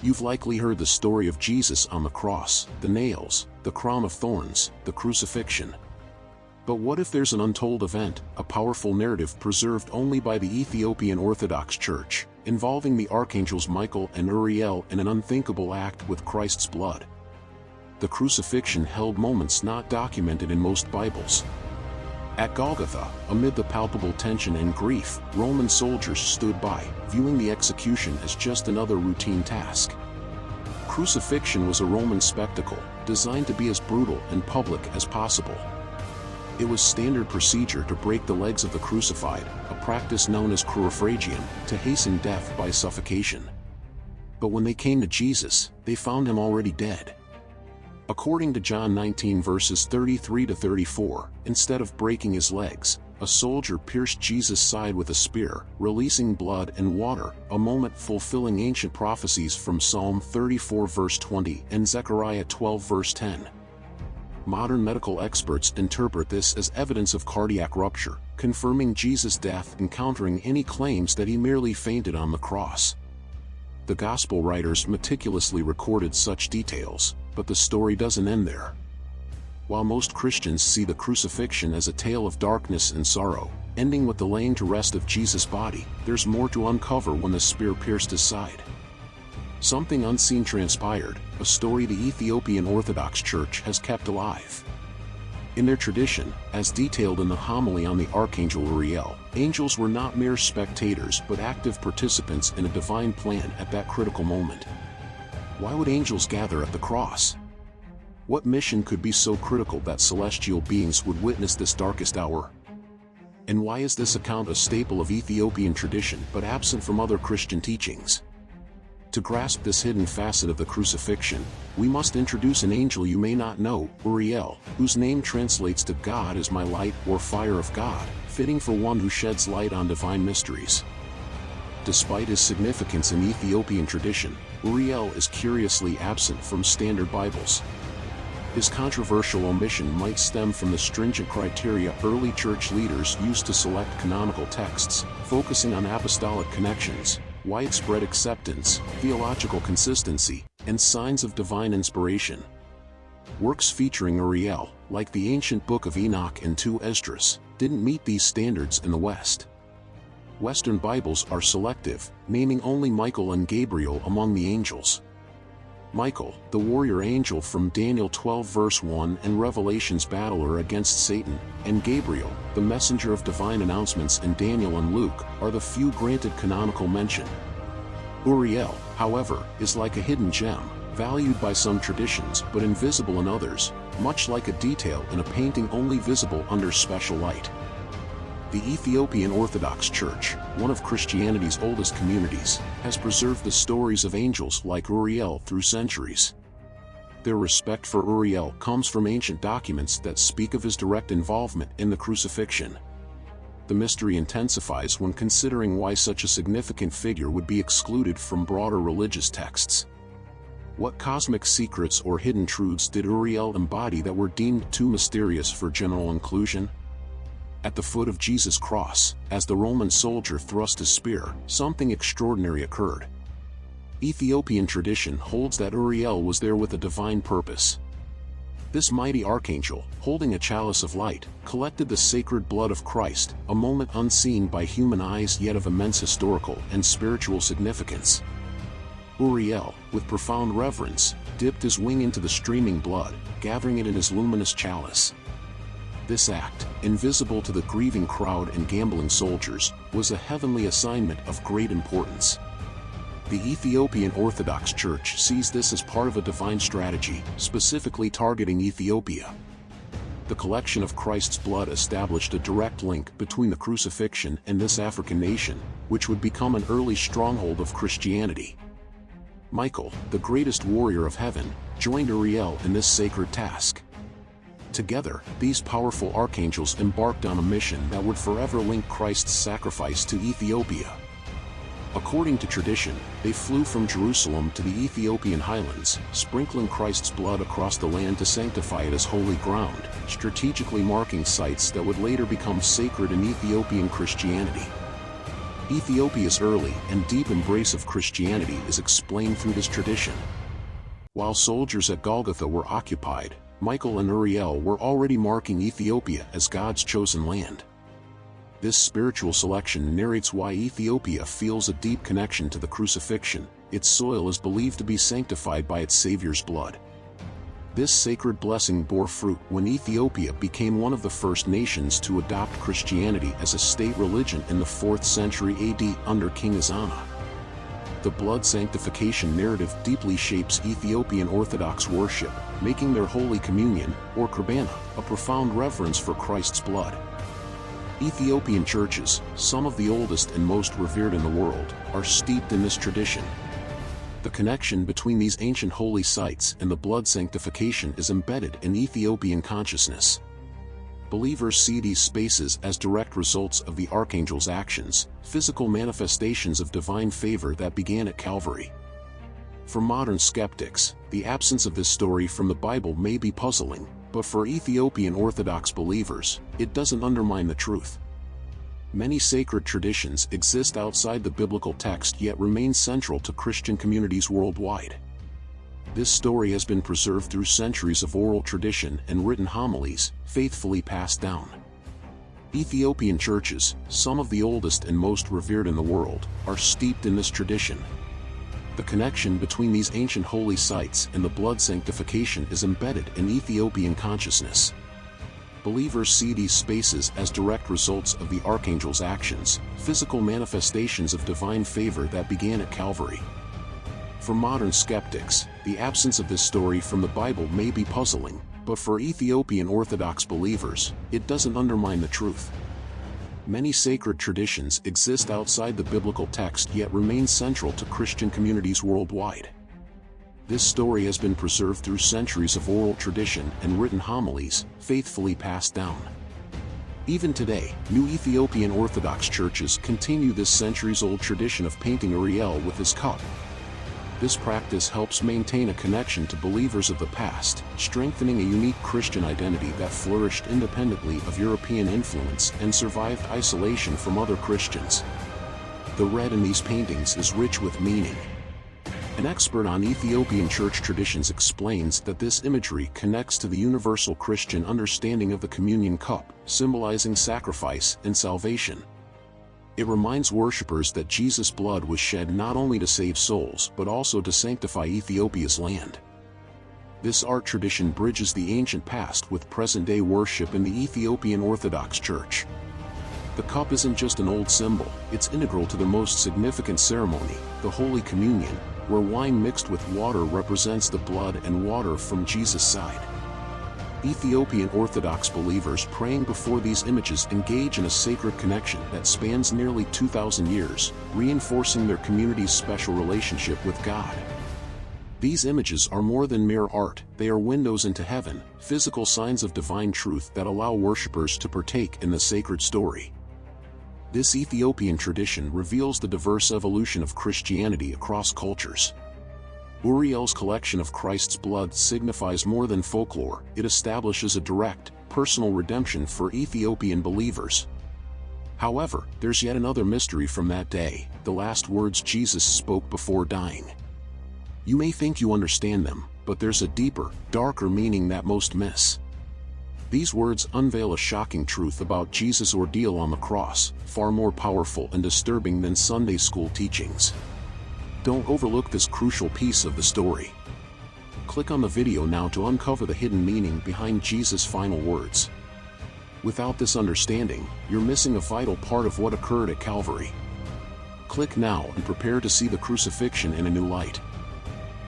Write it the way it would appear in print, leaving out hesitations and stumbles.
You've likely heard the story of Jesus on the cross, the nails, the crown of thorns, the crucifixion. But what if there's an untold event, a powerful narrative preserved only by the Ethiopian Orthodox Church, involving the archangels Michael and Uriel in an unthinkable act with Christ's blood? The crucifixion held moments not documented in most Bibles. At Golgotha, amid the palpable tension and grief, Roman soldiers stood by, viewing the execution as just another routine task. Crucifixion was a Roman spectacle, designed to be as brutal and public as possible. It was standard procedure to break the legs of the crucified, a practice known as crurifragium, to hasten death by suffocation. But when they came to Jesus, they found him already dead. According to John 19 verses 33 to 34, instead of breaking his legs, a soldier pierced Jesus' side with a spear, releasing blood and water, a moment fulfilling ancient prophecies from Psalm 34 verse 20 and Zechariah 12 verse 10. Modern medical experts interpret this as evidence of cardiac rupture, confirming Jesus' death and countering any claims that he merely fainted on the cross. The Gospel writers meticulously recorded such details, but the story doesn't end there. While most Christians see the crucifixion as a tale of darkness and sorrow, ending with the laying to rest of Jesus' body, there's more to uncover when the spear pierced his side. Something unseen transpired, a story the Ethiopian Orthodox Church has kept alive. In their tradition, as detailed in the homily on the Archangel Uriel, angels were not mere spectators but active participants in a divine plan at that critical moment. Why would angels gather at the cross? What mission could be so critical that celestial beings would witness this darkest hour? And why is this account a staple of Ethiopian tradition but absent from other Christian teachings? To grasp this hidden facet of the crucifixion, we must introduce an angel you may not know, Uriel, whose name translates to God is my light or fire of God, fitting for one who sheds light on divine mysteries. Despite his significance in Ethiopian tradition, Uriel is curiously absent from standard Bibles. His controversial omission might stem from the stringent criteria early church leaders used to select canonical texts, focusing on apostolic connections, widespread acceptance, theological consistency, and signs of divine inspiration. Works featuring Uriel, like the ancient Book of Enoch and 2 Esdras, didn't meet these standards in the West. Western Bibles are selective, naming only Michael and Gabriel among the angels. Michael, the warrior angel from Daniel 12 verse 1 and Revelation's battler against Satan, and Gabriel, the messenger of divine announcements in Daniel and Luke, are the few granted canonical mention. Uriel, however, is like a hidden gem, valued by some traditions but invisible in others, much like a detail in a painting only visible under special light. The Ethiopian Orthodox Church, one of Christianity's oldest communities, has preserved the stories of angels like Uriel through centuries. Their respect for Uriel comes from ancient documents that speak of his direct involvement in the crucifixion. The mystery intensifies when considering why such a significant figure would be excluded from broader religious texts. What cosmic secrets or hidden truths did Uriel embody that were deemed too mysterious for general inclusion? At the foot of Jesus' cross, as the Roman soldier thrust his spear, something extraordinary occurred. Ethiopian tradition holds that Uriel was there with a divine purpose. This mighty archangel, holding a chalice of light, collected the sacred blood of Christ, a moment unseen by human eyes yet of immense historical and spiritual significance. Uriel, with profound reverence, dipped his wing into the streaming blood, gathering it in his luminous chalice. This act, invisible to the grieving crowd and gambling soldiers, was a heavenly assignment of great importance. The Ethiopian Orthodox Church sees this as part of a divine strategy, specifically targeting Ethiopia. The collection of Christ's blood established a direct link between the crucifixion and this African nation, which would become an early stronghold of Christianity. Michael, the greatest warrior of heaven, joined Uriel in this sacred task. Together, these powerful archangels embarked on a mission that would forever link Christ's sacrifice to Ethiopia. According to tradition, they flew from Jerusalem to the Ethiopian highlands, sprinkling Christ's blood across the land to sanctify it as holy ground, strategically marking sites that would later become sacred in Ethiopian Christianity. Ethiopia's early and deep embrace of Christianity is explained through this tradition. While soldiers at Golgotha were occupied, Michael and Uriel were already marking Ethiopia as God's chosen land. This spiritual selection narrates why Ethiopia feels a deep connection to the crucifixion. Its soil is believed to be sanctified by its Savior's blood. This sacred blessing bore fruit when Ethiopia became one of the first nations to adopt Christianity as a state religion in the 4th century AD under King Ezana. The blood sanctification narrative deeply shapes Ethiopian Orthodox worship, making their Holy Communion, or Qurbana, a profound reverence for Christ's blood. Ethiopian churches, some of the oldest and most revered in the world, are steeped in this tradition. The connection between these ancient holy sites and the blood sanctification is embedded in Ethiopian consciousness. Believers see these spaces as direct results of the archangel's actions, physical manifestations of divine favor that began at Calvary. For modern skeptics, the absence of this story from the Bible may be puzzling, but for Ethiopian Orthodox believers, it doesn't undermine the truth. Many sacred traditions exist outside the biblical text yet remain central to Christian communities worldwide. This story has been preserved through centuries of oral tradition and written homilies, faithfully passed down. Ethiopian churches, some of the oldest and most revered in the world, are steeped in this tradition. The connection between these ancient holy sites and the blood sanctification is embedded in Ethiopian consciousness. Believers see these spaces as direct results of the archangel's actions, physical manifestations of divine favor that began at Calvary. For modern skeptics, the absence of this story from the Bible may be puzzling, but for Ethiopian Orthodox believers, it doesn't undermine the truth. Many sacred traditions exist outside the biblical text yet remain central to Christian communities worldwide. This story has been preserved through centuries of oral tradition and written homilies, faithfully passed down. Even today, new Ethiopian Orthodox churches continue this centuries-old tradition of painting Uriel with his cup. This practice helps maintain a connection to believers of the past, strengthening a unique Christian identity that flourished independently of European influence and survived isolation from other Christians. The red in these paintings is rich with meaning. An expert on Ethiopian church traditions explains that this imagery connects to the universal Christian understanding of the communion cup, symbolizing sacrifice and salvation. It reminds worshippers that Jesus' blood was shed not only to save souls but also to sanctify Ethiopia's land. This art tradition bridges the ancient past with present-day worship in the Ethiopian Orthodox Church. The cup isn't just an old symbol, it's integral to the most significant ceremony, the Holy Communion, where wine mixed with water represents the blood and water from Jesus' side. Ethiopian Orthodox believers praying before these images engage in a sacred connection that spans nearly 2,000 years, reinforcing their community's special relationship with God. These images are more than mere art, they are windows into heaven, physical signs of divine truth that allow worshippers to partake in the sacred story. This Ethiopian tradition reveals the diverse evolution of Christianity across cultures. Uriel's collection of Christ's blood signifies more than folklore, it establishes a direct, personal redemption for Ethiopian believers. However, there's yet another mystery from that day, the last words Jesus spoke before dying. You may think you understand them, but there's a deeper, darker meaning that most miss. These words unveil a shocking truth about Jesus' ordeal on the cross, far more powerful and disturbing than Sunday school teachings. Don't overlook this crucial piece of the story. Click on the video now to uncover the hidden meaning behind Jesus' final words. Without this understanding, you're missing a vital part of what occurred at Calvary. Click now and prepare to see the crucifixion in a new light.